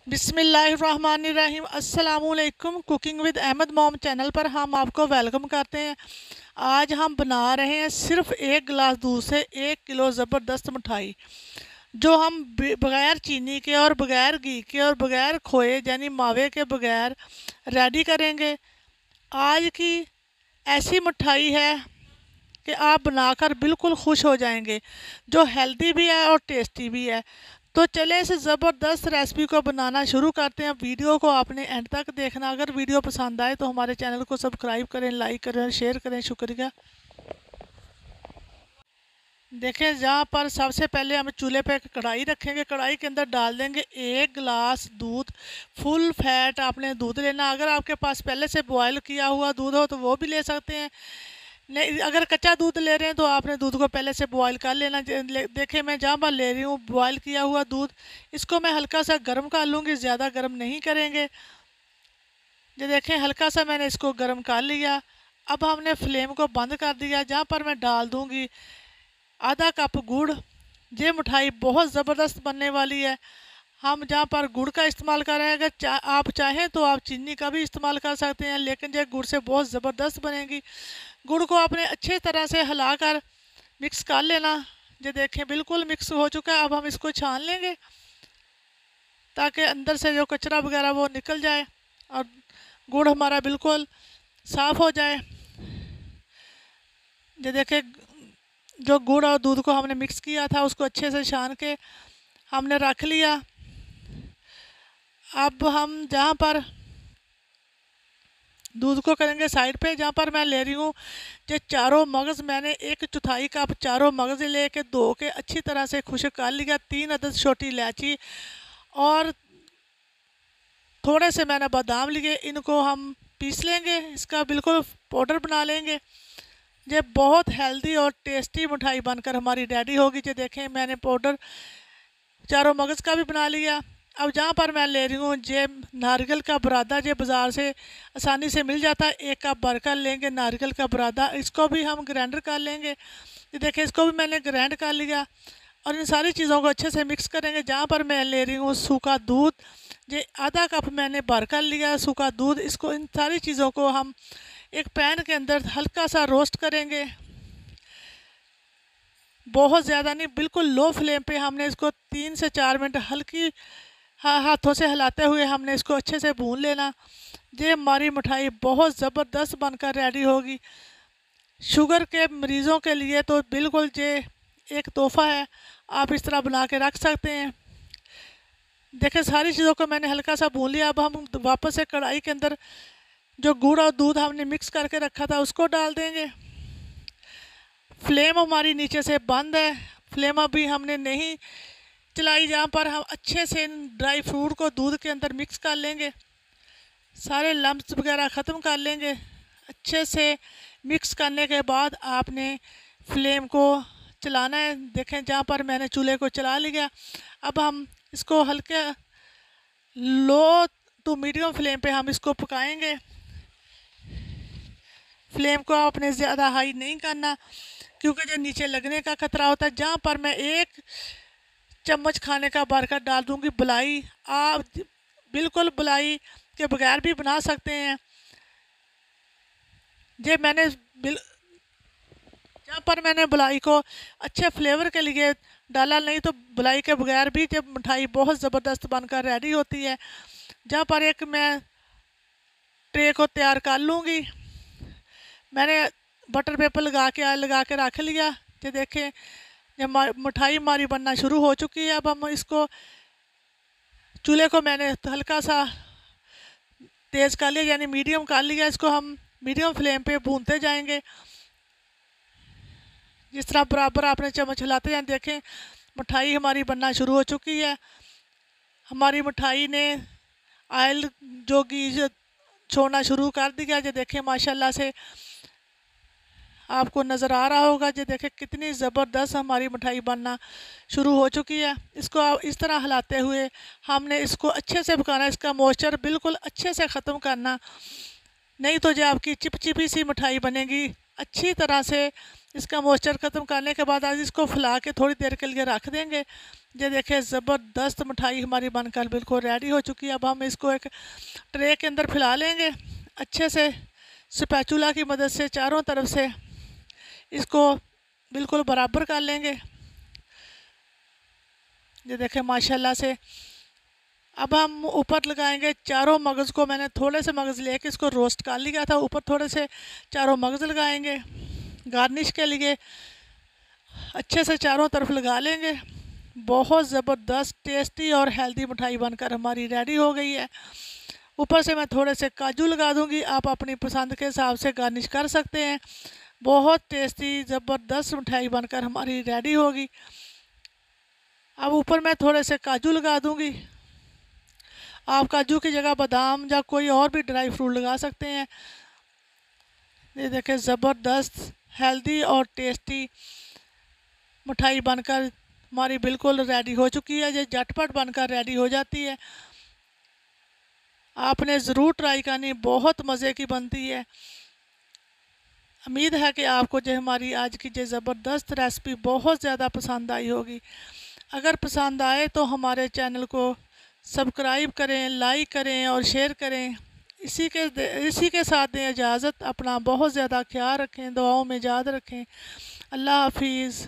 बिस्मिल्लाहिर्रहमानिर्रहीम। अस्सलामुअलैकुम। Cooking with Ahmed mom channel पर हम आपको वेलकम करते हैं। आज हम बना रहे हैं सिर्फ 1 गिलास दूध से 1 किलो ज़बरदस्त मिठाई, जो हम बग़ैर चीनी के और बग़ैर घी के और बग़ैर खोए यानी मावे के बग़ैर रेडी करेंगे। आज की ऐसी मिठाई है कि आप बनाकर बिल्कुल खुश हो जाएंगे, जो हेल्दी भी है और टेस्टी भी है। तो चले इस ज़बरदस्त रेसिपी को बनाना शुरू करते हैं। वीडियो को आपने एंड तक देखना। अगर वीडियो पसंद आए तो हमारे चैनल को सब्सक्राइब करें, लाइक करें, शेयर करें। शुक्रिया। देखें, जहाँ पर सबसे पहले हम चूल्हे पे कढ़ाई रखेंगे। कढ़ाई के अंदर डाल देंगे 1 गिलास दूध। फुल फैट आपने दूध लेना। अगर आपके पास पहले से बॉयल किया हुआ दूध हो तो वो भी ले सकते हैं। नहीं, अगर कच्चा दूध ले रहे हैं तो आपने दूध को पहले से बॉयल कर लेना। देखें, मैं जहाँ पर ले रही हूँ बॉयल किया हुआ दूध, इसको मैं हल्का सा गर्म कर लूँगी, ज़्यादा गर्म नहीं करेंगे। ये देखें, हल्का सा मैंने इसको गर्म कर लिया। अब हमने फ्लेम को बंद कर दिया। जहाँ पर मैं डाल दूँगी आधा कप गुड़। ये मिठाई बहुत ज़बरदस्त बनने वाली है। हम जहाँ पर गुड़ का इस्तेमाल कर रहे हैं, अगर आप चाहें तो आप चीनी का भी इस्तेमाल कर सकते हैं, लेकिन ये गुड़ से बहुत ज़बरदस्त बनेगी। गुड़ को आपने अच्छे तरह से हिलाकर मिक्स कर लेना। ये देखें, बिल्कुल मिक्स हो चुका है। अब हम इसको छान लेंगे ताकि अंदर से जो कचरा वगैरह वो निकल जाए और गुड़ हमारा बिल्कुल साफ़ हो जाए। ये देखें, जो गुड़ और दूध को हमने मिक्स किया था उसको अच्छे से छान के हमने रख लिया। अब हम जहाँ पर दूध को करेंगे साइड पे, जहाँ पर मैं ले रही हूँ ये चारों मगज़। मैंने 1/4 कप चारों मगज़ लेके धो के अच्छी तरह से खुश्क कर लिया। 3 अदद छोटी इलायची और थोड़े से मैंने बादाम लिए, इनको हम पीस लेंगे। इसका बिल्कुल पाउडर बना लेंगे। ये बहुत हेल्दी और टेस्टी मिठाई बनकर हमारी रेडी होगी। ये देखें, मैंने पाउडर चारों मगज़ का भी बना लिया। अब जहाँ पर मैं ले रही हूँ ये नारियल का बुरादा, ये बाज़ार से आसानी से मिल जाता है। 1 कप भरकर लेंगे नारियल का बुरादा, इसको भी हम ग्राइंडर कर लेंगे। ये देखिए, इसको भी मैंने ग्राइंड कर लिया और इन सारी चीज़ों को अच्छे से मिक्स करेंगे। जहाँ पर मैं ले रही हूँ सूखा दूध, ये आधा कप मैंने भर कर लिया सूखा दूध। इसको, इन सारी चीज़ों को हम एक पैन के अंदर हल्का सा रोस्ट करेंगे। बहुत ज़्यादा नहीं, बिल्कुल लो फ्लेम पे हमने इसको 3 से 4 मिनट हल्की हाथों से हिलाते हुए हमने इसको अच्छे से भून लेना। ये हमारी मिठाई बहुत ज़बरदस्त बनकर रेडी होगी। शुगर के मरीज़ों के लिए तो बिल्कुल ये एक तोहफ़ा है। आप इस तरह बना के रख सकते हैं। देखिए, सारी चीज़ों को मैंने हल्का सा भून लिया। अब हम वापस से कढ़ाई के अंदर जो गुड़ और दूध हमने मिक्स करके रखा था उसको डाल देंगे। फ्लेम हमारी नीचे से बंद है। फ्लेम अभी हमने नहीं चलाई। जहाँ पर हम अच्छे से ड्राई फ्रूट को दूध के अंदर मिक्स कर लेंगे, सारे लम्स वगैरह ख़त्म कर लेंगे। अच्छे से मिक्स करने के बाद आपने फ्लेम को चलाना है। देखें, जहाँ पर मैंने चूल्हे को चला लिया। अब हम इसको हल्के लो टू मीडियम फ्लेम पे हम इसको पकाएंगे। फ्लेम को आपने ज़्यादा हाई नहीं करना, क्योंकि जो नीचे लगने का खतरा होता है। जहाँ पर मैं 1 चम्मच खाने का भरकर डाल दूंगी बुलाई। आप बिल्कुल बुलाई के बगैर भी बना सकते हैं। ये मैंने जहाँ पर मैंने बुलाई को अच्छे फ्लेवर के लिए डाला, नहीं तो बुलाई के बगैर भी जब मिठाई बहुत ज़बरदस्त बनकर रेडी होती है। जहाँ पर एक मैं ट्रे को तैयार कर लूँगी। मैंने बटर पेपर लगा के ऑयल लगा के रख लिया। ये देखें, ये मिठाई हमारी बनना शुरू हो चुकी है। अब हम इसको, चूल्हे को मैंने हल्का सा तेज़ कर लिया यानी मीडियम कर लिया। इसको हम मीडियम फ्लेम पे भूनते जाएंगे। जिस तरह बराबर आपने चम्मच हिलाते जाए। देखें, मिठाई हमारी बनना शुरू हो चुकी है। हमारी मिठाई ने ऑयल जो घी छोड़ना शुरू कर दिया। जो देखें, माशाल्लाह से आपको नज़र आ रहा होगा। जो देखें, कितनी ज़बरदस्त हमारी मिठाई बनना शुरू हो चुकी है। इसको इस तरह हिलाते हुए हमने इसको अच्छे से पकाना। इसका मॉइस्चर बिल्कुल अच्छे से ख़त्म करना, नहीं तो जो आपकी चिपचिपी सी मिठाई बनेगी। अच्छी तरह से इसका मॉइस्चर ख़त्म करने के बाद आज इसको फैला के थोड़ी देर के लिए रख देंगे। ये देखिए ज़बरदस्त मिठाई हमारी बनकर बिल्कुल रेडी हो चुकी है। अब हम इसको एक ट्रे के अंदर फैला लेंगे अच्छे से, स्पैचुला की मदद से चारों तरफ से इसको बिल्कुल बराबर कर लेंगे। ये देखें माशाल्लाह से। अब हम ऊपर लगाएंगे चारों मगज़ को, मैंने थोड़े से मगज़ लेके इसको रोस्ट कर लिया था, ऊपर थोड़े से चारों मगज़ लगाएंगे गार्निश के लिए। अच्छे से चारों तरफ लगा लेंगे। बहुत ज़बरदस्त टेस्टी और हेल्दी मिठाई बनकर हमारी रेडी हो गई है। ऊपर से मैं थोड़े से काजू लगा दूंगी, आप अपनी पसंद के हिसाब से गार्निश कर सकते हैं। बहुत टेस्टी ज़बरदस्त मिठाई बनकर हमारी रेडी होगी। अब ऊपर मैं थोड़े से काजू लगा दूंगी, आप काजू की जगह बादाम या कोई और भी ड्राई फ्रूट लगा सकते हैं। ये देखें ज़बरदस्त हेल्दी और टेस्टी मिठाई बनकर हमारी बिल्कुल रेडी हो चुकी है। ये झटपट बनकर रेडी हो जाती है, आपने ज़रूर ट्राई करनी, बहुत मज़े की बनती है। उम्मीद है कि आपको जो हमारी आज की जो ज़बरदस्त रेसिपी बहुत ज़्यादा पसंद आई होगी। अगर पसंद आए तो हमारे चैनल को सब्सक्राइब करें, लाइक करें और शेयर करें। इसी के साथ दें इजाज़त। अपना बहुत ज़्यादा ख्याल रखें, दुआओं में याद रखें। अल्लाह हाफिज़।